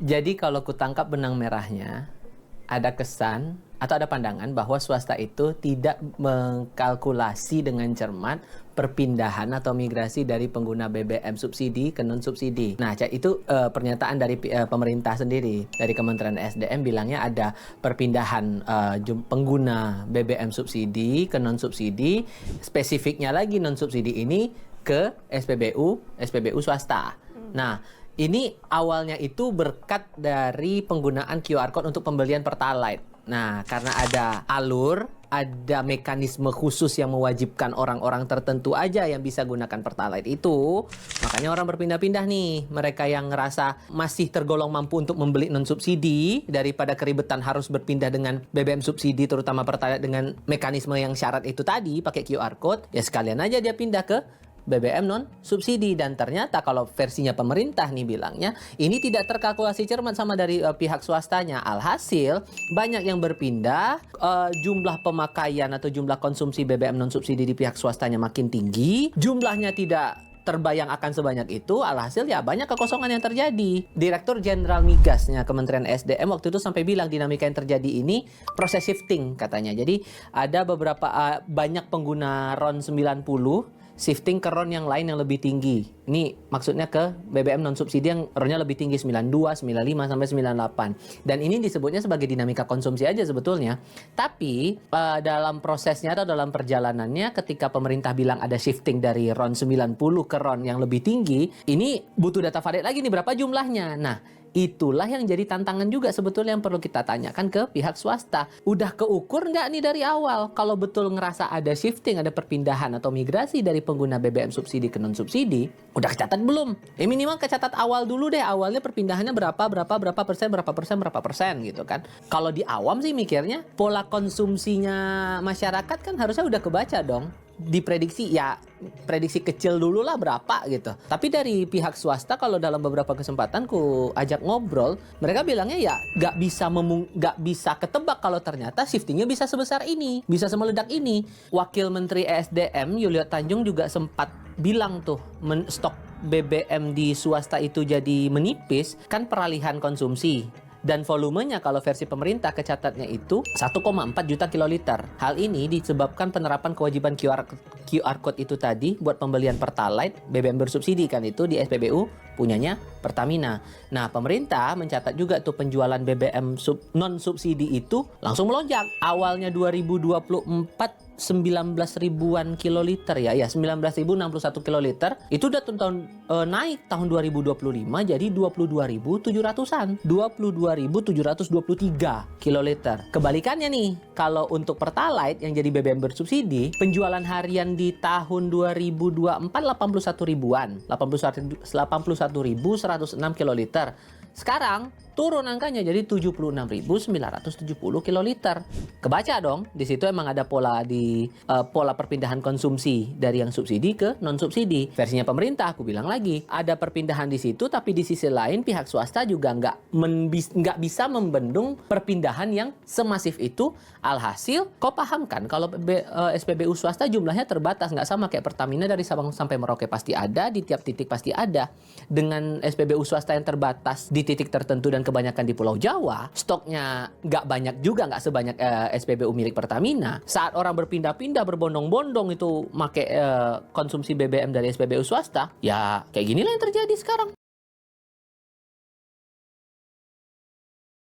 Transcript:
Jadi kalau kutangkap benang merahnya, ada kesan atau ada pandangan bahwa swasta itu tidak mengkalkulasi dengan cermat perpindahan atau migrasi dari pengguna BBM subsidi ke non-subsidi. Nah, itu pernyataan dari pemerintah sendiri. Dari Kementerian SDM bilangnya ada perpindahan pengguna BBM subsidi ke non-subsidi, spesifiknya lagi non-subsidi ini ke SPBU swasta. Nah, ini awalnya itu berkat dari penggunaan QR Code untuk pembelian Pertalite. Nah, karena ada mekanisme khusus yang mewajibkan orang-orang tertentu aja yang bisa gunakan Pertalite itu, makanya orang berpindah-pindah nih. Mereka yang ngerasa masih tergolong mampu untuk membeli non-subsidi, daripada keribetan harus berpindah dengan BBM subsidi, terutama Pertalite dengan mekanisme yang syarat itu tadi, pakai QR Code, ya sekalian aja dia pindah ke BBM non-subsidi. Dan ternyata kalau versinya pemerintah nih bilangnya, ini tidak terkalkulasi cermat sama dari pihak swastanya. Alhasil, banyak yang berpindah, jumlah pemakaian atau jumlah konsumsi BBM non-subsidi di pihak swastanya makin tinggi, jumlahnya tidak terbayang akan sebanyak itu. Alhasil ya banyak kekosongan yang terjadi. Direktur Jenderal Migasnya Kementerian SDM waktu itu sampai bilang dinamika yang terjadi ini proses shifting katanya. Jadi ada beberapa banyak pengguna RON 90 shifting ke RON yang lain yang lebih tinggi. Ini maksudnya ke BBM non-subsidi yang RON-nya lebih tinggi, 92, 95, sampai 98. Dan ini disebutnya sebagai dinamika konsumsi aja sebetulnya. Tapi dalam prosesnya atau dalam perjalanannya, ketika pemerintah bilang ada shifting dari RON 90 ke RON yang lebih tinggi, ini butuh data valid lagi nih, berapa jumlahnya. Nah, itulah yang jadi tantangan juga sebetulnya yang perlu kita tanyakan ke pihak swasta. Udah keukur nggak nih dari awal? Kalau betul ngerasa ada shifting, ada perpindahan atau migrasi dari pengguna BBM subsidi ke non-subsidi, udah kecatat belum? Minimal kecatat awal dulu deh. Awalnya perpindahannya berapa persen gitu kan. Kalau di awam sih mikirnya, pola konsumsinya masyarakat kan harusnya udah kebaca dong. Diprediksi ya, prediksi kecil dulu lah berapa gitu. Tapi dari pihak swasta kalau dalam beberapa kesempatan ku ajak ngobrol, mereka bilangnya ya nggak bisa ketebak kalau ternyata shiftingnya bisa sebesar ini, bisa semeledak ini. Wakil Menteri ESDM Yulio Tanjung juga sempat bilang tuh, stok BBM di swasta itu jadi menipis kan peralihan konsumsi. Dan volumenya kalau versi pemerintah kecatatnya itu 1,4 juta kiloliter. Hal ini disebabkan penerapan kewajiban QR Code itu tadi buat pembelian Pertalite, BBM bersubsidi kan itu di SPBU punyanya Pertamina. Nah, pemerintah mencatat juga tuh penjualan BBM non-subsidi itu langsung melonjak. Awalnya 2024 19 ribuan kiloliter ya 19.061 kiloliter, itu udah naik tahun 2025 jadi 22.700-an 22.723 kiloliter. Kebalikannya nih, kalau untuk Pertalite yang jadi BBM bersubsidi, penjualan harian di tahun 2024 81 ribuan 81.106 kiloliter. Sekarang turun angkanya jadi 76.970 kiloliter. Kebaca dong, di situ emang ada pola perpindahan konsumsi dari yang subsidi ke non subsidi. Versinya pemerintah, aku bilang lagi, ada perpindahan di situ, tapi di sisi lain pihak swasta juga nggak bisa membendung perpindahan yang semasif itu. Alhasil, kau paham kan kalau SPBU swasta jumlahnya terbatas, nggak sama kayak Pertamina dari Sabang sampai Merauke pasti ada, di tiap titik pasti ada. Dengan SPBU swasta yang terbatas di titik tertentu dan kebanyakan di Pulau Jawa, stoknya nggak banyak juga, nggak sebanyak SPBU milik Pertamina. Saat orang berpindah-pindah, berbondong-bondong itu pakai konsumsi BBM dari SPBU swasta, ya kayak ginilah yang terjadi sekarang.